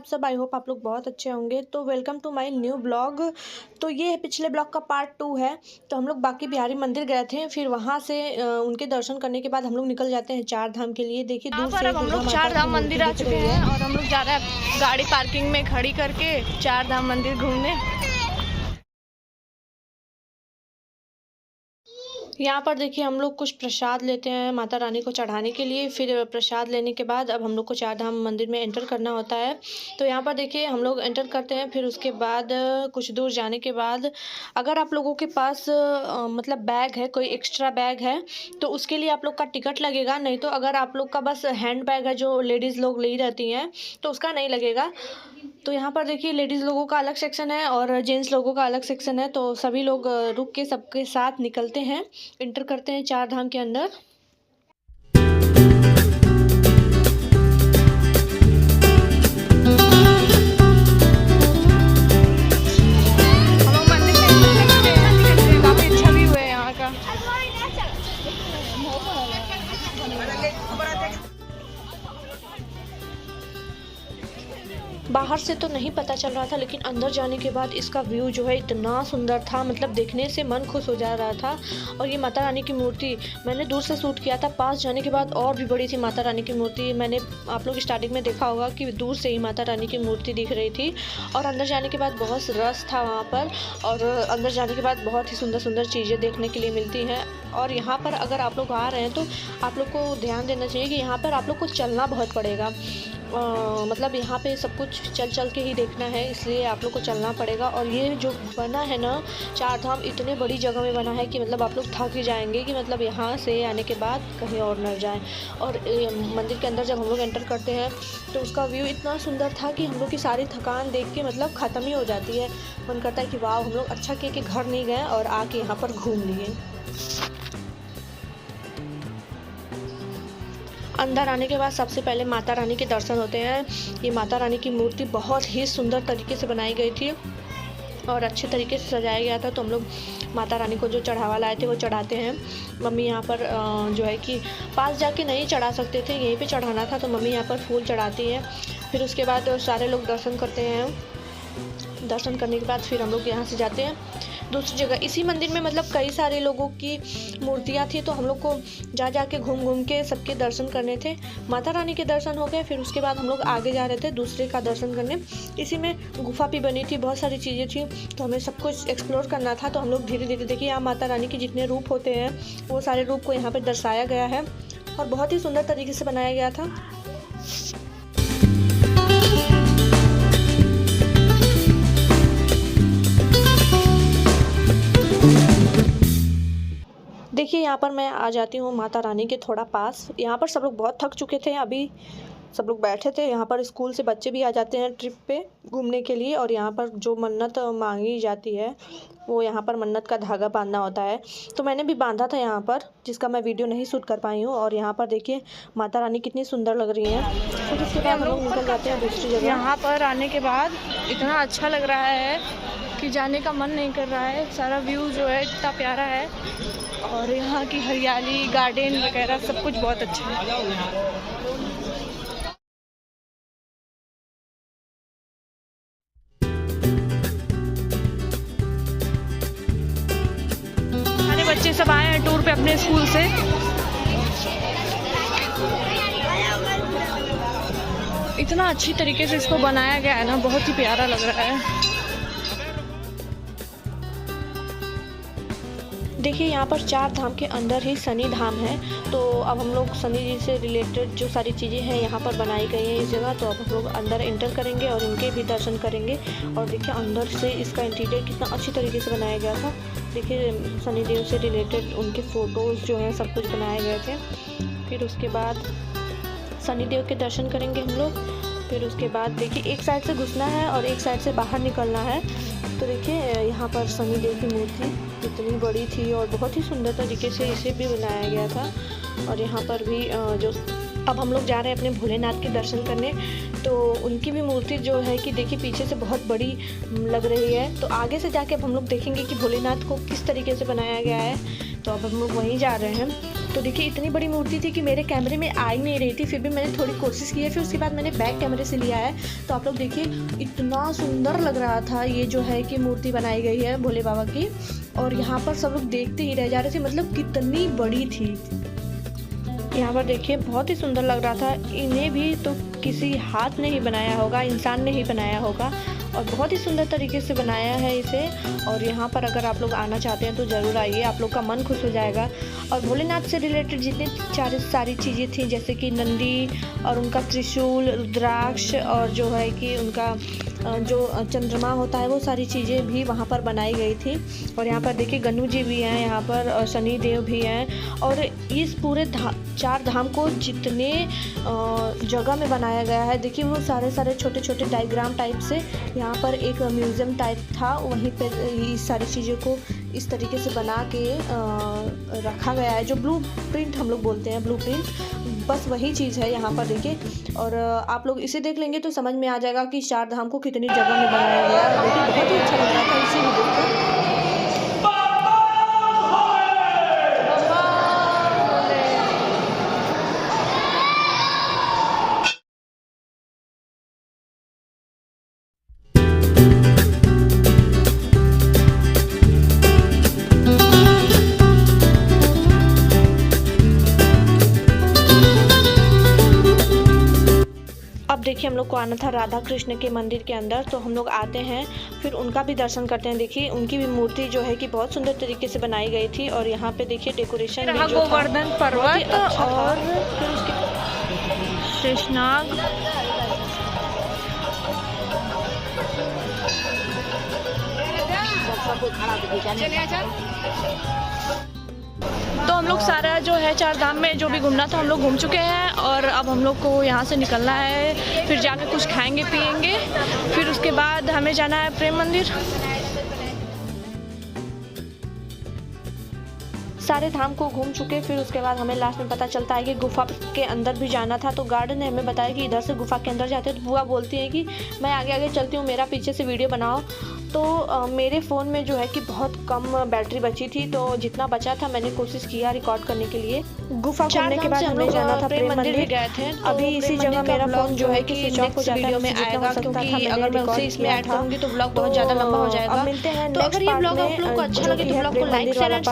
आप सब? I hope आप लोग बहुत अच्छे होंगे। तो welcome to my new blog. तो ये पिछले ब्लॉग का पार्ट 2 है। तो हम लोग बांके बिहारी मंदिर गए थे, फिर वहाँ से उनके दर्शन करने के बाद हम लोग निकल जाते हैं चार धाम के लिए। देखिए दूर से अब हम दुर्गा लोग माता चार की धाम मूर्ति मंदिर आ दिख चुके रही हैं है। और हम लोग जा रहे हैं गाड़ी पार्किंग में खड़ी करके चार धाम मंदिर घूमने। यहाँ पर देखिए हम लोग कुछ प्रसाद लेते हैं माता रानी को चढ़ाने के लिए। फिर प्रसाद लेने के बाद अब हम लोग को चार धाम मंदिर में एंटर करना होता है। तो यहाँ पर देखिए हम लोग एंटर करते हैं। फिर उसके बाद कुछ दूर जाने के बाद अगर आप लोगों के पास मतलब बैग है, कोई एक्स्ट्रा बैग है, तो उसके लिए आप लोग का टिकट लगेगा। नहीं तो अगर आप लोग का बस हैंड बैग है जो लेडीज़ लोग ले रहती हैं तो उसका नहीं लगेगा। तो यहाँ पर देखिए लेडीज़ लोगों का अलग सेक्शन है और जेंट्स लोगों का अलग सेक्शन है। तो सभी लोग रुक के सबके साथ निकलते हैं, एंटर करते हैं चार धाम के अंदर। हम लोग मंदिर में काफी अच्छा व्यू है यहाँ का। बाहर से तो नहीं पता चल रहा था, लेकिन अंदर जाने के बाद इसका व्यू जो है इतना सुंदर था, मतलब देखने से मन खुश हो जा रहा था। और ये माता रानी की मूर्ति मैंने दूर से शूट किया था, पास जाने के बाद और भी बड़ी थी माता रानी की मूर्ति। मैंने आप लोग स्टार्टिंग में देखा होगा कि दूर से ही माता रानी की मूर्ति दिख रही थी। और अंदर जाने के बाद बहुत रस था वहाँ पर, और अंदर जाने के बाद बहुत ही सुंदर सुंदर चीज़ें देखने के लिए मिलती हैं। और यहाँ पर अगर आप लोग आ रहे हैं तो आप लोग को ध्यान देना चाहिए कि यहाँ पर आप लोग को चलना बहुत पड़ेगा। मतलब यहाँ पे सब कुछ चल चल के ही देखना है, इसलिए आप लोग को चलना पड़ेगा। और ये जो बना है ना चार धाम, इतने बड़ी जगह में बना है कि मतलब आप लोग थक ही जाएंगे कि मतलब यहाँ से आने के बाद कहीं और न जाएं। और मंदिर के अंदर जब हम लोग एंटर करते हैं तो उसका व्यू इतना सुंदर था कि हम लोग की सारी थकान देख के मतलब ख़त्म ही हो जाती है। मन करता है कि वाह, हम लोग अच्छा किए कि घर नहीं गए और आके यहाँ पर घूम लिए। अंदर आने के बाद सबसे पहले माता रानी के दर्शन होते हैं। ये माता रानी की मूर्ति बहुत ही सुंदर तरीके से बनाई गई थी और अच्छे तरीके से सजाया गया था। तो हम लोग माता रानी को जो चढ़ावा लाए थे वो चढ़ाते हैं। मम्मी यहाँ पर जो है कि पास जाके नहीं चढ़ा सकते थे, यहीं पे चढ़ाना था, तो मम्मी यहाँ पर फूल चढ़ाती हैं। फिर उसके बाद सारे लोग दर्शन करते हैं। दर्शन करने के बाद फिर हम लोग यहाँ से जाते हैं दूसरी जगह। इसी मंदिर में मतलब कई सारे लोगों की मूर्तियाँ थी, तो हम लोग को जा जा के घूम घूम के सबके दर्शन करने थे। माता रानी के दर्शन हो गए, फिर उसके बाद हम लोग आगे जा रहे थे दूसरे का दर्शन करने। इसी में गुफा भी बनी थी, बहुत सारी चीज़ें थी, तो हमें सब कुछ एक्सप्लोर करना था। तो हम लोग धीरे धीरे देखिए यहाँ माता रानी के जितने रूप होते हैं वो सारे रूप को यहाँ पर दर्शाया गया है और बहुत ही सुंदर तरीके से बनाया गया था। देखिए यहाँ पर मैं आ जाती हूँ माता रानी के थोड़ा पास। यहाँ पर सब लोग बहुत थक चुके थे, अभी सब लोग बैठे थे। यहाँ पर स्कूल से बच्चे भी आ जाते हैं ट्रिप पे घूमने के लिए। और यहाँ पर जो मन्नत मांगी जाती है वो यहाँ पर मन्नत का धागा बांधना होता है। तो मैंने भी बांधा था यहाँ पर, जिसका मैं वीडियो नहीं शूट कर पाई हूँ। और यहाँ पर देखिए माता रानी कितनी सुंदर लग रही हैं। फिर उसके बाद हम लोग निकल जाते हैं दूसरी जगह। यहाँ पर आने के बाद इतना अच्छा लग रहा है कि जाने का मन नहीं कर रहा है। सारा व्यू जो है इतना प्यारा है और यहाँ की हरियाली, गार्डन वगैरह सब कुछ बहुत अच्छा है। सारे बच्चे सब आए हैं टूर पे अपने स्कूल से। इतना अच्छी तरीके से इसको बनाया गया है ना, बहुत ही प्यारा लग रहा है। देखिए यहाँ पर चार धाम के अंदर ही शनि धाम है। तो अब हम लोग शनि जी से रिलेटेड जो सारी चीज़ें हैं यहाँ पर बनाई गई हैं इस जगह। तो अब हम लोग अंदर एंटर करेंगे और इनके भी दर्शन करेंगे। और देखिए अंदर से इसका इंटीरियर कितना अच्छी तरीके से बनाया गया था। देखिए शनि देव से रिलेटेड उनके फ़ोटोज़ जो हैं सब कुछ बनाए गए थे। फिर उसके बाद शनि देव के दर्शन करेंगे हम लोग। फिर उसके बाद देखिए एक साइड से घुसना है और एक साइड से बाहर निकलना है। तो देखिए यहाँ पर शनि देव की मूर्ति इतनी बड़ी थी और बहुत ही सुंदर तरीके से इसे भी बनाया गया था। और यहाँ पर भी जो अब हम लोग जा रहे हैं अपने भोलेनाथ के दर्शन करने, तो उनकी भी मूर्ति जो है कि देखिए पीछे से बहुत बड़ी लग रही है। तो आगे से जाके अब हम लोग देखेंगे कि भोलेनाथ को किस तरीके से बनाया गया है। तो अब हम लोग वहीं जा रहे हैं। तो देखिए इतनी बड़ी मूर्ति थी कि मेरे कैमरे में आ ही नहीं रही थी, फिर भी मैंने थोड़ी कोशिश की है। फिर उसके बाद मैंने बैक कैमरे से लिया है, तो आप लोग देखिए इतना सुंदर लग रहा था ये जो है कि मूर्ति बनाई गई है भोले बाबा की। और यहाँ पर सब लोग देखते ही रह जा रहे थे, मतलब कितनी बड़ी थी। यहाँ पर देखिए बहुत ही सुंदर लग रहा था। इन्हें भी तो किसी हाथ ने ही बनाया होगा, इंसान ने ही बनाया होगा, और बहुत ही सुंदर तरीके से बनाया है इसे। और यहाँ पर अगर आप लोग आना चाहते हैं तो ज़रूर आइए, आप लोग का मन खुश हो जाएगा। और भोलेनाथ से रिलेटेड जितनी सारी चीज़ें थी, जैसे कि नंदी और उनका त्रिशूल, रुद्राक्ष, और जो है कि उनका जो चंद्रमा होता है, वो सारी चीज़ें भी वहाँ पर बनाई गई थी। और यहाँ पर देखिए गन्नू जी भी हैं यहाँ पर, और शनि देव भी हैं। और इस पूरे 4 धाम को जितने जगह में बनाया गया है, देखिए वो सारे छोटे छोटे डायग्राम टाइप से यहाँ पर एक म्यूज़ियम टाइप था, वहीं पर इस सारी चीज़ों को इस तरीके से बना के रखा गया है। जो ब्लू प्रिंट हम लोग बोलते हैं, ब्लू प्रिंट, बस वही चीज़ है यहाँ पर देखिए। और आप लोग इसे देख लेंगे तो समझ में आ जाएगा कि 4 धाम को कितनी जगह में बनाया गया है। देखिए बहुत ही अच्छा लग रहा था इसे भी देखकर। अब देखिए हम लोग को आना था राधा कृष्ण के मंदिर के अंदर, तो हम लोग आते हैं, फिर उनका भी दर्शन करते हैं। देखिए उनकी भी मूर्ति जो है कि बहुत सुंदर तरीके से बनाई गई थी। और यहाँ पे देखिए डेकोरेशन भी जो था गोवर्धन पर्वत अच्छा और फिर उसके शेषनाग। तो हम लोग सारा जो है 4 धाम में जो भी घूमना था हम लोग घूम चुके हैं, और अब हम लोग को यहाँ से निकलना है। फिर जाकर कुछ खाएंगे पिएंगे, फिर उसके बाद हमें जाना है प्रेम मंदिर। सारे धाम को घूम चुके, फिर उसके बाद हमें लास्ट में पता चलता है कि गुफा के अंदर भी जाना था। तो गार्ड ने हमें बताया कि इधर से गुफा के अंदर जाते हैं। तो बुआ बोलती है कि मैं आगे आगे चलती हूँ, मेरा पीछे से वीडियो बनाओ। तो मेरे फ़ोन में जो है कि बहुत कम बैटरी बची थी, तो जितना बचा था मैंने कोशिश किया रिकॉर्ड करने के लिए। गुफा घूमने के बाद हमें जाना था प्रेम मंदिर भी गए थे। अभी इसी जगह मेरा फ़ोन जो है कि स्विच ऑफ हो जाता है, में आएगा, क्योंकि अगर मैं उसे इसमें ऐड करूँगी तो ब्लॉग बहुत तो ज़्यादा लंबा हो जाएगा। अब मिलते हैं तो अगर ये ब्लॉग आप लोग को अच्छा लगे तो ब्लॉग को लाइक शेयर